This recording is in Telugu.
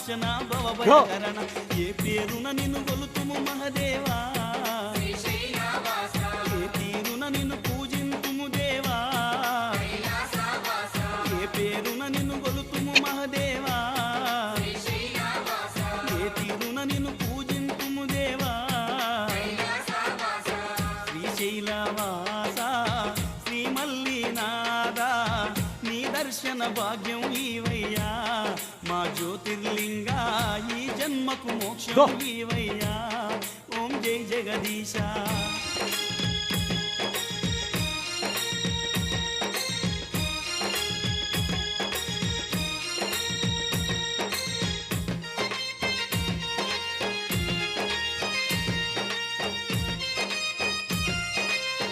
నాశన భవభయకరణ ఏ పేరున నిన్ను కొలుతుము మహదేవా ఏ తీరున నిన్ను పూజింతుము దేవా ఏ పేరున నిన్ను కొలుతుము మహదేవా ఏ తీరున నిన్ను పూజింతుము దేవా శ్రీశైలవాస శ్రీ మల్లినాథ నీ దర్శన భాగ్యం ఈవయ్యా మా జ్యోతిర్లింగా ఈ జన్మకు మోక్షం ఈవయ్యా ఓం జై జగదీశ